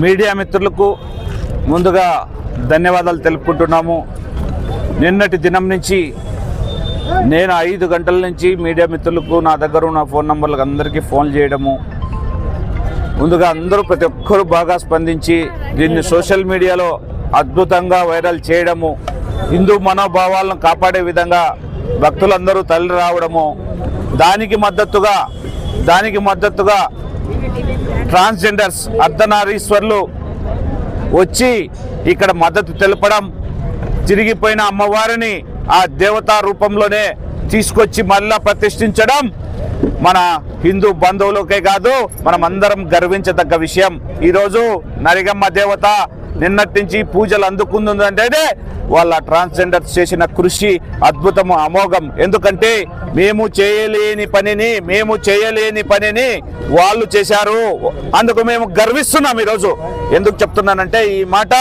Media మిత్రులకు ముందుగా ధన్యవాదాలు తెలుపుకుంటున్నాము. నిన్నటి దినం నుంచి నేను 5 గంటల నుంచి మీడియా మిత్రులకు నా దగ్గర ఉన్న ఫోన్ నంబర్లకు అందరికీ ఫోన్ చేయడము, ముందుగా అందరూ ప్రతి ఒక్కరూ బాగా స్పందించి దీన్ని సోషల్ మీడియాలో అద్భుతంగా వైరల్ చేయడము, హిందూ మనోభావాలను కాపాడే విధంగా భక్తులందరూ తరలి రావడము, దానికి మద్దతుగా ట్రాన్స్జెండర్స్ అర్ధనారీశ్వర్లు వచ్చి ఇక్కడ మద్దతు తెలపడం, తిరిగిపోయిన అమ్మవారిని ఆ దేవతా రూపంలోనే తీసుకొచ్చి మళ్ళా ప్రతిష్ఠించడం మన హిందూ బంధువులకే కాదు మనమందరం గర్వించదగ్గ విషయం. ఈరోజు నరిగమ్మ దేవత నిన్నటి నుంచి పూజలు అందుకుందంటే వాళ్ళ ట్రాన్స్జెండర్స్ చేసిన కృషి అద్భుతము, అమోఘం. ఎందుకంటే మేము చేయలేని పనిని వాళ్ళు చేశారు, అందుకు మేము గర్విస్తున్నాం ఈరోజు. ఎందుకు చెప్తున్నానంటే ఈ మాట,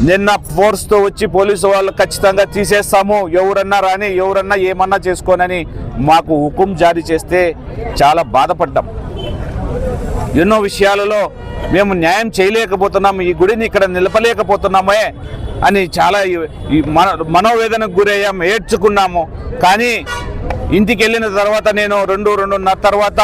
నిన్న ఫోర్స్తో వచ్చి పోలీసు వాళ్ళు ఖచ్చితంగా తీసేస్తాము, ఎవరన్నా రాని ఎవరన్నా ఏమన్నా చేసుకోనని మాకు హుకుం జారీ చేస్తే చాలా బాధపడ్డాం. ఎన్నో విషయాలలో మేము న్యాయం చేయలేకపోతున్నాము, ఈ గుడిని ఇక్కడ నిలపలేకపోతున్నామే అని చాలా మనోవేదనకు గురయ్యాము, ఏడ్చుకున్నాము. కానీ ఇంటికి వెళ్ళిన తర్వాత నేను 2-2:30 తర్వాత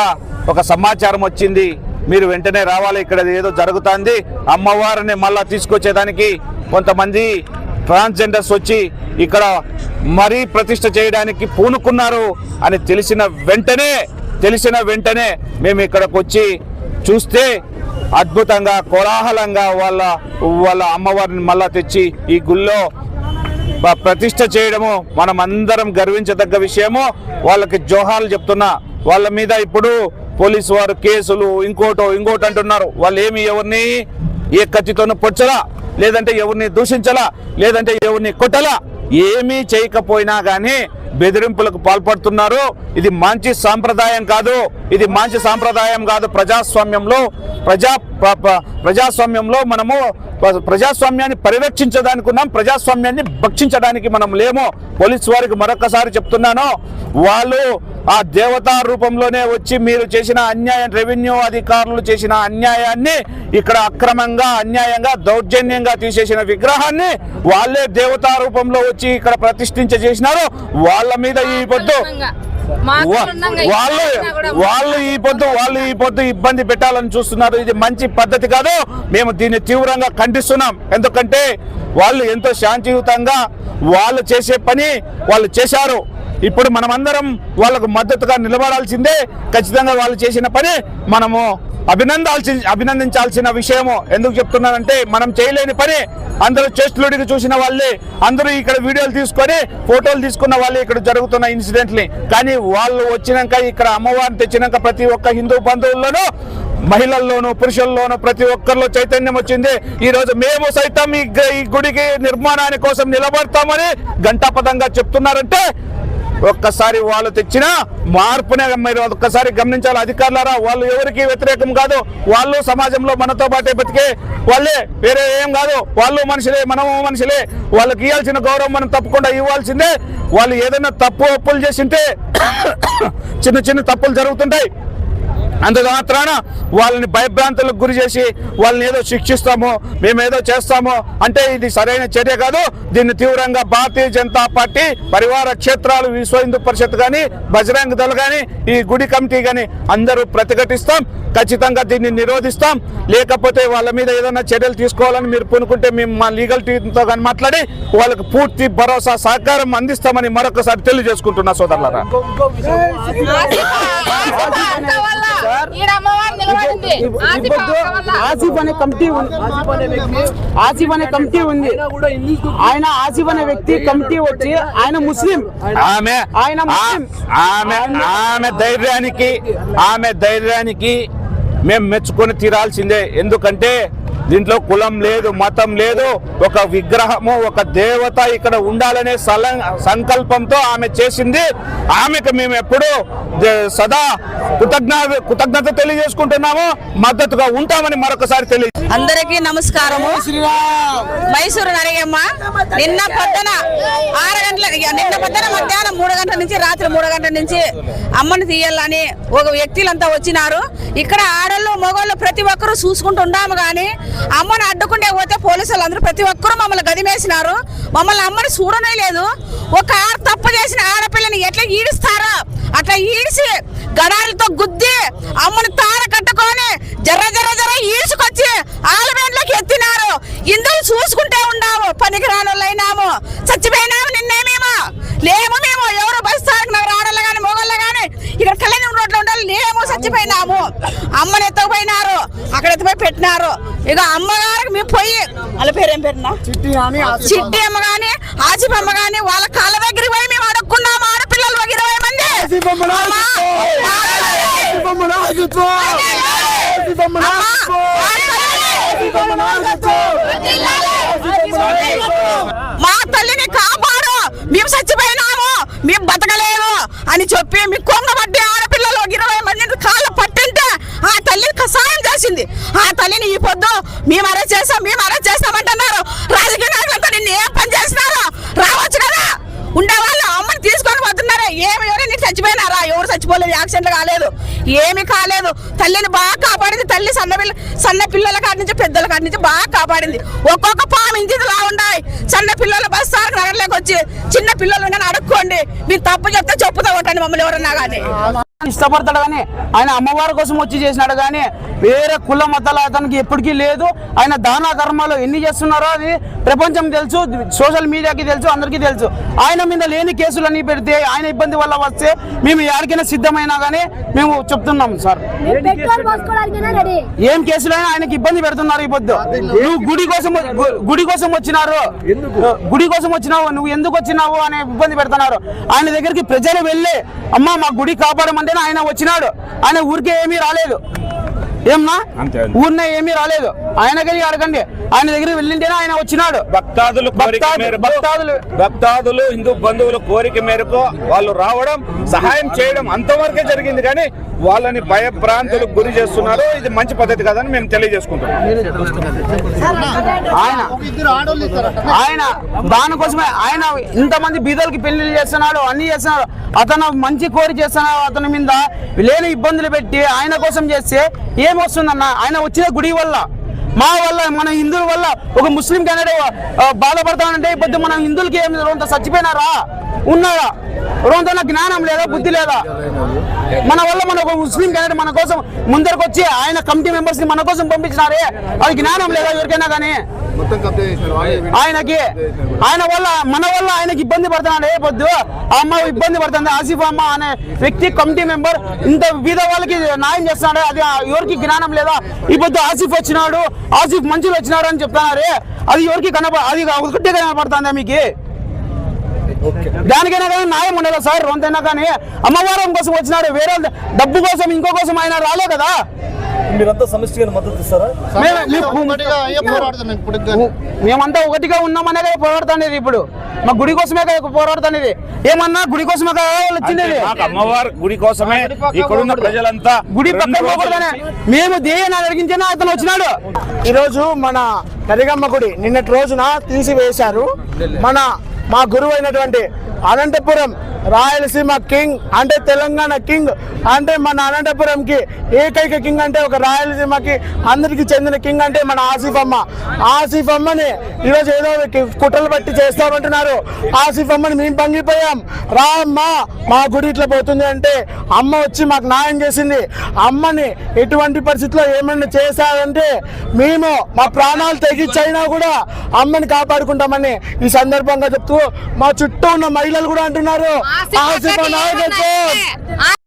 ఒక సమాచారం వచ్చింది, మీరు వెంటనే రావాలి, ఇక్కడ ఏదో జరుగుతుంది, అమ్మవారిని మళ్ళా తీసుకొచ్చేదానికి కొంతమంది ట్రాన్స్జెండర్స్ వచ్చి ఇక్కడ మరీ ప్రతిష్ఠ చేయడానికి పూనుకున్నారు అని తెలిసిన వెంటనే మేము ఇక్కడికి వచ్చి చూస్తే అద్భుతంగా కోలాహలంగా వాళ్ళ అమ్మవారిని మళ్ళా తెచ్చి ఈ గుళ్ళో ప్రతిష్ఠ చేయడము మనం అందరం గర్వించదగ్గ విషయము. వాళ్ళకి జోహార్లు చెప్తున్నా. వాళ్ళ మీద ఇప్పుడు పోలీసు వారు కేసులు ఇంకోటో అంటున్నారు. వాళ్ళు ఎవరిని ఏ కత్తితోనూ పొచ్చలా, లేదంటే ఎవరిని దూషించలా, లేదంటే ఎవరిని కొట్టలా, ఏమీ చేయకపోయినా కానీ బెదిరింపులకు పాల్పడుతున్నారు. ఇది మంచి సాంప్రదాయం కాదు. ప్రజాస్వామ్యంలో మనము ప్రజాస్వామ్యాన్ని పరిరక్షించడానికి ఉన్నాం, ప్రజాస్వామ్యాన్ని భక్షించడానికి మనం లేము. పోలీసు వారికి మరొకసారి చెప్తున్నాను, వాళ్ళు ఆ దేవతా రూపంలోనే వచ్చి మీరు చేసిన అన్యాయం, రెవెన్యూ అధికారులు చేసిన అన్యాయాన్ని, ఇక్కడ అక్రమంగా అన్యాయంగా దౌర్జన్యంగా తీసేసిన విగ్రహాన్ని వాళ్ళే దేవతా రూపంలో వచ్చి ఇక్కడ ప్రతిష్ఠించ చేసినారు. వాళ్ళ మీద ఈ పొద్దు వాళ్ళు ఈ పొద్దు ఇబ్బంది పెట్టాలని చూస్తున్నారు. ఇది మంచి పద్ధతి కాదు. మేము దీన్ని తీవ్రంగా ఖండిస్తున్నాం. ఎందుకంటే వాళ్ళు ఎంతో శాంతియుతంగా వాళ్ళు చేసే పని వాళ్ళు చేశారు. ఇప్పుడు మనమందరం వాళ్ళకు మద్దతుగా నిలబడాల్సిందే. ఖచ్చితంగా వాళ్ళు చేసిన పని మనము అభినందించాల్సిన విషయము. ఎందుకు చెప్తున్నానంటే మనం చేయలేని పని అందరూ చేస్తులుడికి చూసిన వాళ్ళే, అందరూ ఇక్కడ వీడియోలు తీసుకొని ఫోటోలు తీసుకున్న వాళ్ళే ఇక్కడ జరుగుతున్న ఇన్సిడెంట్ని. కానీ వాళ్ళు వచ్చినాక ఇక్కడ అమ్మవారిని తెచ్చినాక ప్రతి ఒక్క హిందూ బంధువుల్లోనూ, మహిళల్లోనూ, పురుషుల్లోనూ ప్రతి ఒక్కరిలో చైతన్యం వచ్చింది. ఈరోజు మేము సైతం ఈ గుడికి నిర్మాణాని కోసం నిలబడతామని ఘంటాపథంగా చెప్తున్నారంటే ఒక్కసారి వాళ్ళు తెచ్చిన మార్పునే మీరు ఒక్కసారి గమనించాలి. అధికారులారా, వాళ్ళు ఎవరికి వ్యతిరేకం కాదు. వాళ్ళు సమాజంలో మనతో పాటే బతికే వాళ్ళే, వేరే ఏం కాదు. వాళ్ళు మనుషులే, మనము మనుషులే. వాళ్ళకి ఇవ్వాల్సిన గౌరవం మనం తప్పకుండా ఇవ్వాల్సిందే. వాళ్ళు ఏదైనా ఒప్పులు చేసింటే చిన్న తప్పులు జరుగుతుంటాయి. అందుకు మాత్రాన వాళ్ళని భయభ్రాంతులకు గురి చేసి వాళ్ళని ఏదో శిక్షిస్తాము, మేమేదో చేస్తాము అంటే ఇది సరైన చర్య కాదు. దీన్ని తీవ్రంగా భారతీయ జనతా పార్టీ, పరివార క్షేత్రాలు, విశ్వ హిందూ పరిషత్ కానీ, బజరంగ దళ్ కానీ, ఈ గుడి కమిటీ కానీ అందరూ ప్రతిఘటిస్తాం. ఖచ్చితంగా దీన్ని నిరోధిస్తాం. లేకపోతే వాళ్ళ మీద ఏదైనా చర్యలు తీసుకోవాలని మీరు పూనుకుంటే మేము మా లీగల్ టీంతో కానీ మాట్లాడి వాళ్ళకు పూర్తి భరోసా, సహకారం అందిస్తామని మరొకసారి తెలియజేసుకుంటున్నా సోదరులారా. ఆసిఫ్ అనే కమిటీ ఉంది. ఆయన ఆసిఫ్ అనే వ్యక్తి కమిటీ వచ్చి ఆయన ముస్లిం, ఆమె ధైర్యానికి మేము మెచ్చుకొని తీరాల్సిందే. ఎందుకంటే దీంట్లో కులం లేదు, మతం లేదు, ఒక విగ్రహము, ఒక దేవత ఇక్కడ ఉండాలనే సంకల్పంతో ఆమె చేసింది. ఆమెకు మేము ఎప్పుడూ సదా కృతజ్ఞత తెలియజేసుకుంటున్నాము, మద్దతుగా ఉంటామని మరొకసారి అందరికీ నమస్కారము. మైసూరు నరగమ్మ నిన్న పొద్దున 6 గంటల మధ్యాహ్నం 3 గంటల నుంచి రాత్రి 3 గంటల నుంచి అమ్మని తీయాలని ఒక వ్యక్తులంతా వచ్చినారు. ఇక్కడ ఆడళ్ళు మగవాళ్ళు ప్రతి ఒక్కరూ చూసుకుంటున్నాము కానీ అమ్మని అడ్డుకుంటే పోతే పోలీసులు అందరూ ప్రతి ఒక్కరూ మమ్మల్ని గదిమేసినారు. మమ్మల్ని అమ్మని చూడనే లేదు. ఒక తప్పు చేసిన ఆడపిల్లని ఎట్లా ఈడుస్తారో అట్లా ఈడిసి గడాలతో గుద్ది అమ్మని తార కట్టుకొని జర్ర ఈడ్చుకొచ్చి ఆలబేంట్లోకి ఎత్తినారు. ఇందులో చూసుకుంటే ఉన్నాము, పనికిరానోళ్ళైనాము, చచ్చిపోయినాము. నిన్నేమేమో లేము, మేము ఎవరు బస్తానికి నాకు ఆడళ్ళు కానీ మొగళ్ళు కానీ ఇక్కడ కళ్యాణం రోడ్లో ఉండాలి, లేము, చచ్చిపోయినాము. అమ్మని ఎత్తుకుపోయినారు, అక్కడ ఎత్తుపోయి పెట్టినారు. ఇక అమ్మగారికి మేము పోయి వాళ్ళ పేరేం పేరునా చిట్టి అమ్మ గాని ఆసిఫ్ అమ్మ గాని వాళ్ళ కాళ్ళ దగ్గర పోయి మేము అడుక్కున్నాము. ఆడపిల్లలు 20 మంది మా తల్లిని కాపాడు, మేము చచ్చిపోయినాము, మేము బతకలేము అని చెప్పి మీ కొంగబట్టి ఆడపిల్లలు 20 మంది కాళ్ళ పట్టింటే ఆ తల్లిని సాయం చేసింది. ఆ తల్లిని ఈ పొద్దు మేము అరెస్ట్ చేస్తామంటున్నారు. రాజకీయ నాయకులంతా నిన్ను ఏం పని చేస్తున్నారు? రావచ్చు కదా, ఉండేవాళ్ళు అమ్మని తీసుకొని పోతున్నారు. ఎవరైనా చచ్చిపోయినారా? ఎవరు చచ్చిపోలేదు, యాక్సిడెంట్లు కాలేదు, ఏమి కాలేదు. తల్లిని బాగా కాపాడింది. తల్లి సన్న పిల్లల కాడి నుంచి పెద్దల కాడి నుంచి బాగా కాపాడింది. ఒక్కొక్క పాము ఇంటిలా ఉన్నాయి. సన్న పిల్లలు బస్సాలకు నగరలోకి వచ్చి చిన్న పిల్లలు కానీ అడుక్కోండి, మీరు తప్పు చెప్తే చెప్పుతూ ఉంటాండి మమ్మల్ని ఎవరన్నా కానీ. ఇష్టపడతాడు కానీ ఆయన అమ్మవారి కోసం వచ్చి చేసినాడు కానీ వేరే కుల మతాలు అతనికి ఎప్పటికీ లేదు. ఆయన దాన ధర్మాలు ఎన్ని చేస్తున్నారో అది ప్రపంచం తెలుసు, సోషల్ మీడియాకి తెలుసు, అందరికీ తెలుసు. ఆయన మీద లేని కేసులన్నీ పెడితే ఆయన ఇబ్బంది వల్ల వస్తే మేము ఎక్కడికైనా సిద్ధమైనా కానీ మేము చెప్తున్నాం సార్. ఏం కేసులైనా ఆయనకి ఇబ్బంది పెడుతున్నారు. ఈ పొద్దు నువ్వు గుడి కోసం వచ్చినావు, నువ్వు ఎందుకు వచ్చినావు అనే ఇబ్బంది పెడుతున్నారు. ఆయన దగ్గరికి ప్రజలు వెళ్ళి అమ్మ మా గుడి కాపాడమంటే ఆయన వచ్చినాడు. ఆయన ఊరికే ఏమీ రాలేదు, ఏమన్నా ఊరినే ఏమీ రాలేదు. ఆయనకని అడగండి, ఆయన దగ్గరికి వెళ్ళింటేనే ఆయన వచ్చినాడు. భక్తాదులు హిందూ బంధువుల కోరిక మేరకు వాళ్ళు రావడం, సహాయం చేయడం అంతవరకే జరిగింది కానీ వాళ్ళని భయభ్రాంతులకు గురి చేస్తున్నారు. ఇది మంచి పద్ధతి కాదని మేము తెలియజేసుకుంటున్నాం. ఆయన దానికోసమే ఆయన ఇంతమంది బీదలకి పెళ్లిళ్ళు చేస్తున్నాడు, అన్ని చేస్తున్నాడు. అతను మంచి కోరి చేస్తున్నాడు. అతని మీద లేని ఇబ్బందులు పెట్టి ఆయన కోసం చేస్తే ఏమొస్తుందన్న? ఆయన వచ్చిన గుడి వల్ల, మా వల్ల, మన హిందువుల వల్ల ఒక ముస్లిం క్యాండిడేట్ బాధపడతానంటే ఇప్పుడు మన హిందువులకి ఏం రోజంతా చచ్చిపోయినారా? ఉన్నారా? రోజంతా జ్ఞానం లేదా, బుద్ధి లేదా? మన వల్ల మన ఒక ముస్లిం క్యాండిడేట్ మన కోసం ముందరకు వచ్చి ఆయన కమిటీ మెంబర్స్ ని మన కోసం పంపించినారే, అది జ్ఞానం లేదా ఎవరికైనా కానీ? ఆయన వల్ల మన వల్ల ఆయనకి ఇబ్బంది పడుతున్నాడు. ఏ పొద్దు ఆ అమ్మ ఇబ్బంది పడుతుంది. ఆసిఫ్ అమ్మ అనే వ్యక్తి కమిటీ మెంబర్ ఇంత బీద వాళ్ళకి న్యాయం చేస్తున్నాడు. అది ఎవరికి జ్ఞానం లేదా? ఈ పొద్దు ఆసిఫ్ వచ్చినాడు, ఆసిఫ్ మంచులు వచ్చినాడు అని చెప్తున్నారే, అది ఎవరికి అది ఒకటే కనపడుతుందా మీకు? దానికైనా కానీ న్యాయం ఉండదు సార్. రొంతైనా కానీ అమ్మవారం కోసం వచ్చినాడు, వేరే డబ్బు కోసం ఇంకో కోసం ఆయన రాలే కదా. మీరంతా సమిష్టిగా మద్దతు ఇస్తారా? మేమంతా ఒకటిగా ఉన్నామనే పోరాడుతానేది. ఇప్పుడు మా గుడి కోసమే పోరాడుతానేది. ఏమన్నా గుడి కోసమే వచ్చింది. అమ్మవారి గుడి కోసమే ఇక్కడున్న ప్రజలంతా గుడి పక్కన మేము దేని అడిగించేనా అతను వచ్చినాడు. ఈరోజు మన నరిగమ్మ గుడి నిన్నటి రోజున తీసివేశారు. మా గురువు అయినటువంటి అనంతపురం రాయలసీమ కింగ్ అంటే తెలంగాణ కింగ్ అంటే మన అనంతపురంకి ఏకైక కింగ్ అంటే ఒక రాయలసీమకి అందరికి చెందిన కింగ్ అంటే మన ఆసిఫ్ అమ్మ. ఆసిఫ్ అమ్మని ఈరోజు ఏదో కుట్రలు బట్టి చేస్తామంటున్నారు. ఆసిఫ్ అమ్మని మేము పంగిపోయాం. రా అమ్మ మా గుడి ఇట్లా పోతుంది అంటే అమ్మ వచ్చి మాకు న్యాయం చేసింది. అమ్మని ఎటువంటి పరిస్థితుల్లో ఏమన్నా చేశారంటే మేము మా ప్రాణాలు తెగించైనా కూడా అమ్మని కాపాడుకుంటామని ఈ సందర్భంగా చెప్తూ మా చుట్టూ ఉన్న మహిళలు కూడా అంటున్నారు ఆసిఫ్ నాయకత్వం.